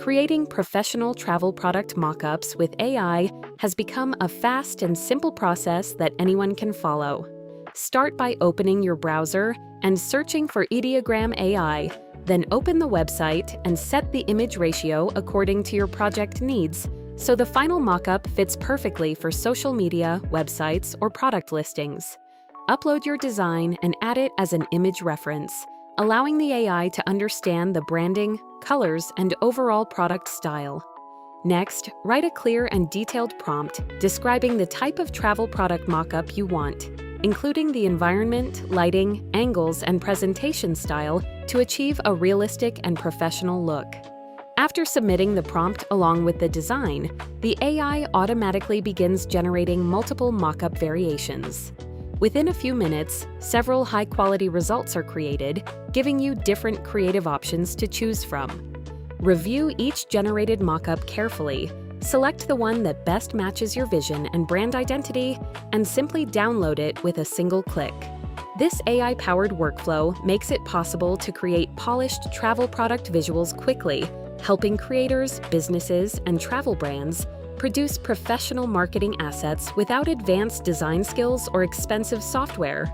Creating professional travel product mockups with AI has become a fast and simple process that anyone can follow. Start by opening your browser and searching for Ideogram AI, then open the website and set the image ratio according to your project needs, so the final mockup fits perfectly for social media, websites, or product listings. Upload your design and add it as an image reference, allowing the AI to understand the branding, colors, and overall product style. Next, write a clear and detailed prompt describing the type of travel product mockup you want, including the environment, lighting, angles, and presentation style to achieve a realistic and professional look. After submitting the prompt along with the design, the AI automatically begins generating multiple mockup variations. Within a few minutes, several high-quality results are created, giving you different creative options to choose from. Review each generated mockup carefully, select the one that best matches your vision and brand identity, and simply download it with a single click. This AI-powered workflow makes it possible to create polished travel product visuals quickly, helping creators, businesses, and travel brands produce professional marketing assets without advanced design skills or expensive software.